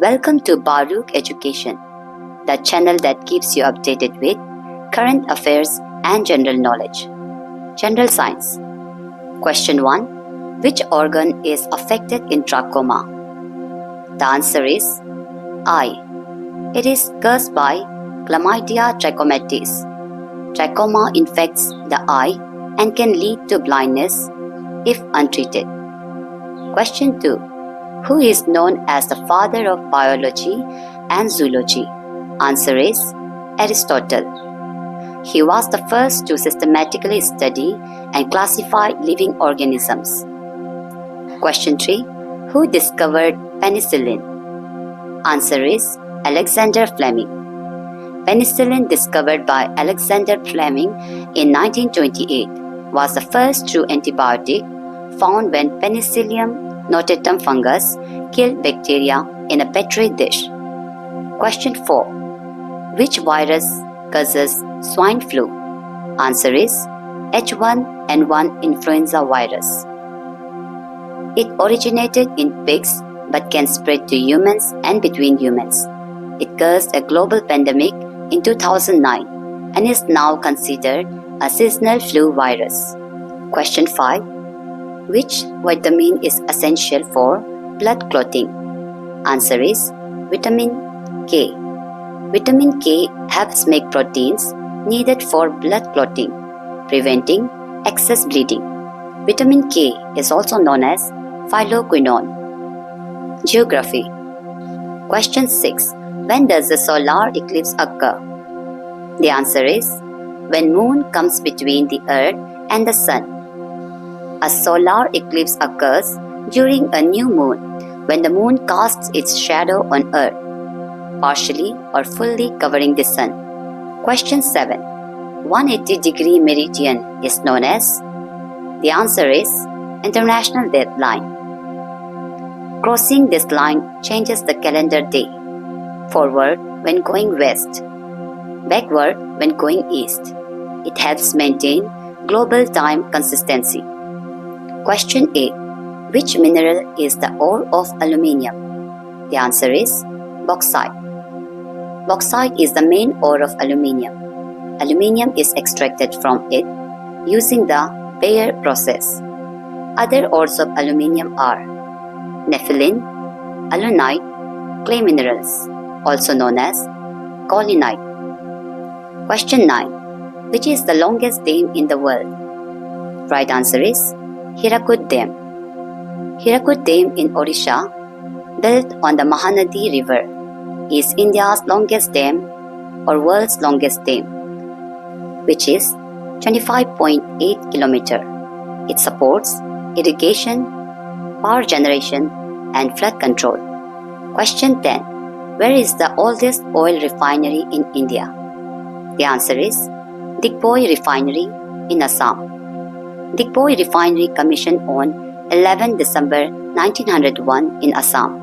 Welcome to Baruch Education, the channel that keeps you updated with current affairs and general knowledge. General Science. Question 1. Which organ is affected in trachoma? The answer is eye. It is caused by Chlamydia trachomatis. Trachoma infects the eye and can lead to blindness if untreated. Question 2. Who is known as the father of biology and zoology? Answer is Aristotle. He was the first to systematically study and classify living organisms. Question 3. Who discovered penicillin? Answer is Alexander Fleming. Penicillin, discovered by Alexander Fleming in 1928, was the first true antibiotic found when Penicillium notatum fungus killed bacteria in a petri dish. Question 4. Which virus causes swine flu? Answer is H1N1 influenza virus. It originated in pigs but can spread to humans and between humans. It caused a global pandemic in 2009 and is now considered a seasonal flu virus. Question 5. Which vitamin is essential for blood clotting? Answer is vitamin K. Vitamin K helps make proteins needed for blood clotting, preventing excess bleeding. Vitamin K is also known as phylloquinone. Geography. Question 6. When does the solar eclipse occur? The answer is when moon comes between the earth and the sun. A solar eclipse occurs during a new moon when the moon casts its shadow on earth, partially or fully covering the sun. Question 7. 180-degree meridian is known as? The answer is International Deadline. Crossing this line changes the calendar day, forward when going west, backward when going east. It helps maintain global time consistency. Question 8. Which mineral is the ore of aluminium? The answer is bauxite. Bauxite is the main ore of aluminium. Aluminium is extracted from it using the Bayer process. Other ores of aluminium are nepheline, alunite, clay minerals, also known as kaolinite. Question 9. Which is the longest dam in the world? Right answer is Hirakud Dam. Hirakud Dam in Odisha, built on the Mahanadi River, is India's longest dam or world's longest dam, which is 25.8 km. It supports irrigation, power generation, and flood control. Question 10. Where is the oldest oil refinery in India? The answer is Digboi Refinery in Assam. Digboi Refinery commissioned on 11 December 1901 in Assam.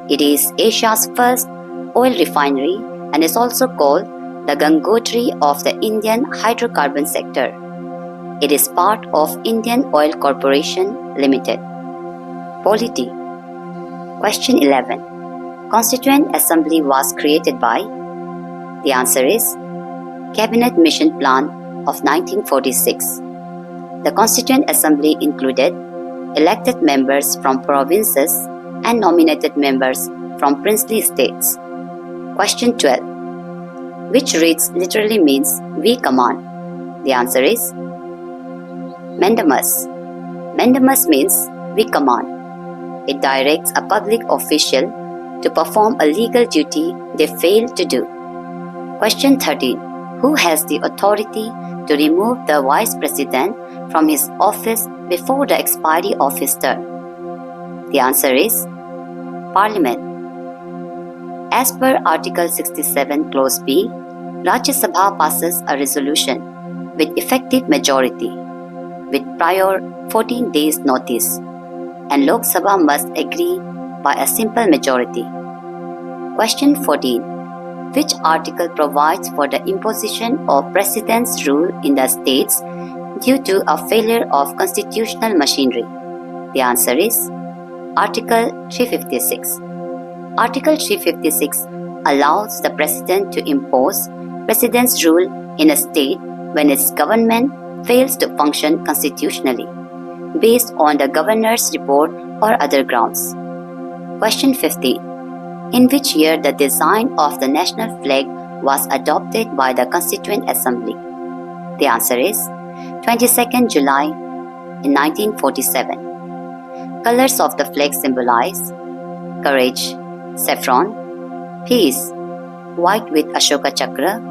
It is Asia's first oil refinery and is also called the Gangotri of the Indian hydrocarbon sector. It is part of Indian Oil Corporation Limited. Polity. Question 11. Constituent Assembly was created by? The answer is Cabinet Mission Plan of 1946. The Constituent Assembly included elected members from provinces and nominated members from princely states. Question 12. Which reads literally means we command? The answer is Mandamus. Mandamus means we command. It directs a public official to perform a legal duty they fail to do. Question 13. Who has the authority to remove the Vice President from his office before the expiry of his term? The answer is Parliament. As per Article 67 Clause B, Rajya Sabha passes a resolution with effective majority with prior 14 days notice, and Lok Sabha must agree by a simple majority. Question 14. Which article provides for the imposition of President's rule in the states due to a failure of constitutional machinery? The answer is Article 356. Article 356 allows the President to impose President's rule in a state when its government fails to function constitutionally, based on the Governor's report or other grounds. Question 15. In which year the design of the national flag was adopted by the Constituent Assembly? The answer is 22nd July in 1947. Colors of the flag symbolize courage, saffron, peace, white with Ashoka Chakra,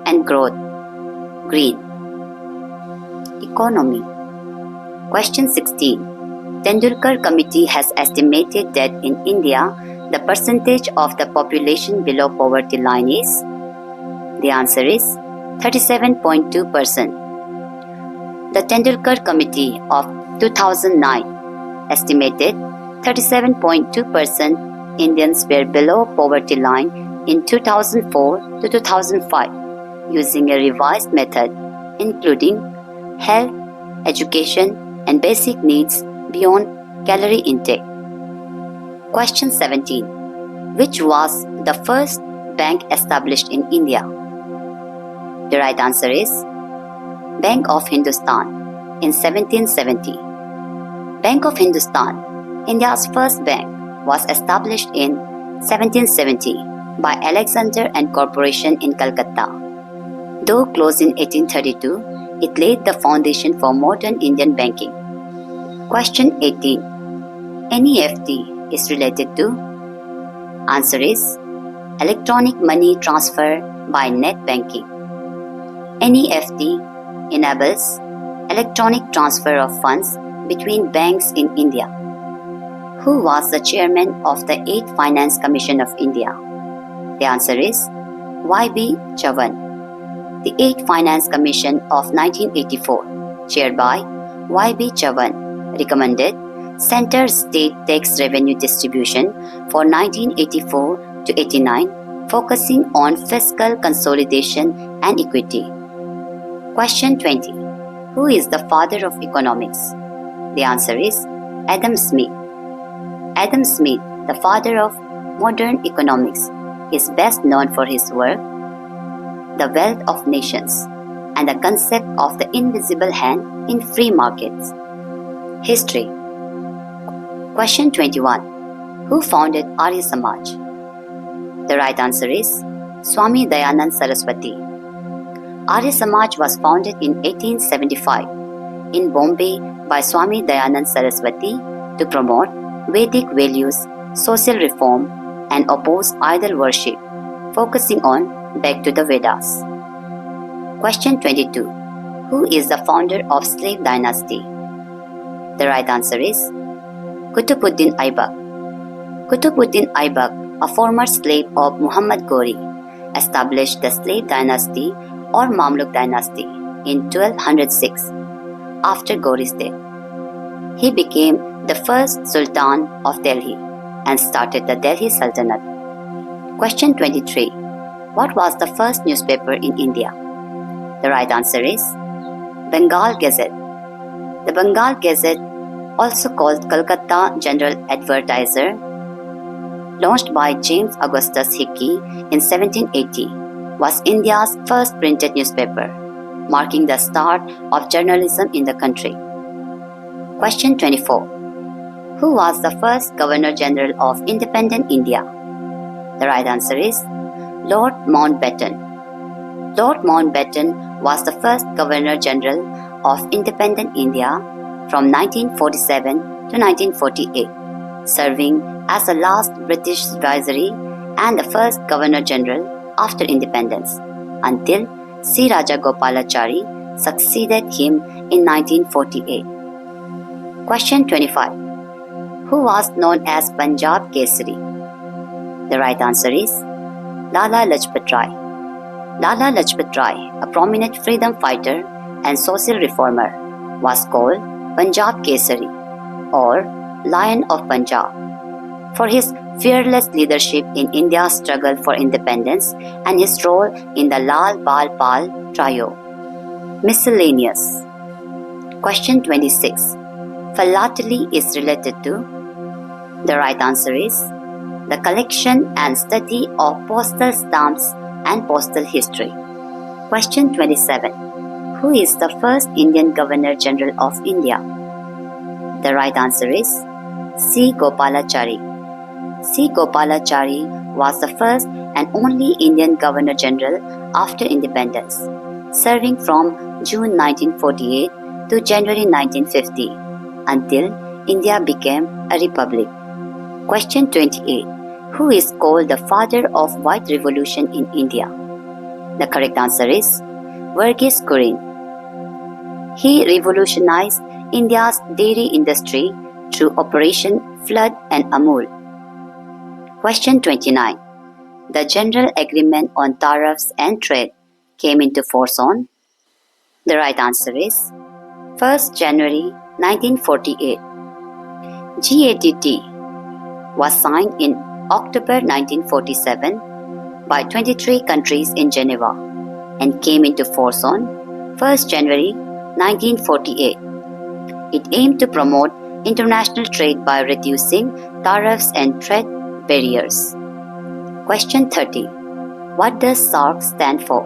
and growth, green. Economy. Question 16. Tendulkar Committee has estimated that in India, the percentage of the population below poverty line is? The answer is 37.2%. The Tendulkar Committee of 2009 estimated 37.2% Indians were below poverty line in 2004 to 2005 using a revised method including health, education, and basic needs beyond calorie intake. Question 17. Which was the first bank established in India? The right answer is Bank of Hindustan in 1770. Bank of Hindustan, India's first bank, was established in 1770 by Alexander and Corporation in Calcutta. Though closed in 1832, it laid the foundation for modern Indian banking. Question 18. NEFT is related to? Answer is electronic money transfer by net banking. NEFT enables electronic transfer of funds between banks in India. Who was the chairman of the 8th Finance Commission of India? The answer is Y.B. Chavan. The 8th Finance Commission of 1984, chaired by Y.B. Chavan, recommended Center State Tax Revenue Distribution for 1984 to 89, focusing on fiscal consolidation and equity. Question 20. Who is the father of economics? The answer is Adam Smith. Adam Smith, the father of modern economics, is best known for his work, The Wealth of Nations, and the concept of the invisible hand in free markets. History. Question 21. Who founded Arya Samaj? The right answer is Swami Dayanand Saraswati. Arya Samaj was founded in 1875 in Bombay by Swami Dayanand Saraswati to promote Vedic values, social reform, and oppose idol worship, focusing on back to the Vedas. Question 22. Who is the founder of slave dynasty? The right answer is Qutbuddin Aibak. Qutbuddin Aibak, a former slave of Muhammad Ghori, established the slave dynasty or Mamluk dynasty in 1206 after Ghori's death. He became the first Sultan of Delhi and started the Delhi Sultanate. Question 23. What was the first newspaper in India? The right answer is Bengal Gazette. The Bengal Gazette, also called Calcutta General Advertiser, launched by James Augustus Hickey in 1780, was India's first printed newspaper, marking the start of journalism in the country. Question 24. Who was the first Governor General of independent India? The right answer is Lord Mountbatten. Lord Mountbatten was the first Governor General of independent India from 1947 to 1948, serving as the last British viceroy and the first Governor General after independence, until C. Rajagopalachari succeeded him in 1948. Question 25. Who was known as Punjab Kesari? The right answer is Lala Lajpat Rai. Lala Lajpat Rai, a prominent freedom fighter and social reformer, was called Punjab Kesari or Lion of Punjab for his fearless leadership in India's struggle for independence and his role in the Lal Bal Pal trio. Miscellaneous. Question 26. Philately is related to? The right answer is The collection and study of postal stamps and postal history. Question 27. Who is the first Indian Governor General of India? The right answer is C. Gopalachari. C. Gopalachari was the first and only Indian Governor General after independence, serving from June 1948 to January 1950 until India became a republic. Question 28. Who is called the father of White Revolution in India? The correct answer is Verghese Kurien. He revolutionized India's dairy industry through Operation Flood and Amul. Question 29. The General Agreement on Tariffs and Trade came into force on? The right answer is 1st January 1948. GATT was signed in October 1947 by 23 countries in Geneva and came into force on 1st January 1948. It aimed to promote international trade by reducing tariffs and trade barriers. Question 30. What does SAARC stand for?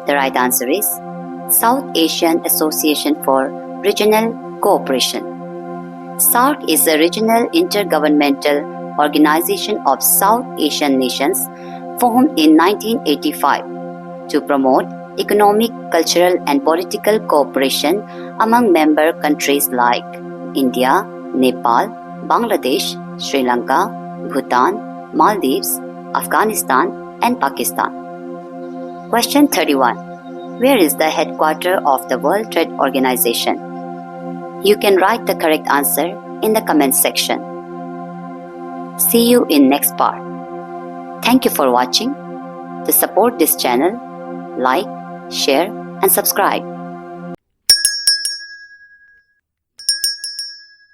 The right answer is South Asian Association for Regional Cooperation. SAARC is a regional intergovernmental organization of South Asian nations formed in 1985 to promote economic, cultural and political cooperation among member countries like India, Nepal, Bangladesh, Sri Lanka, Bhutan, Maldives, Afghanistan and Pakistan. Question 31. Where is the headquarters of the World Trade Organization? You can write the correct answer in the comment section. See you in next part. Thank you for watching. To support this channel, like, share and subscribe.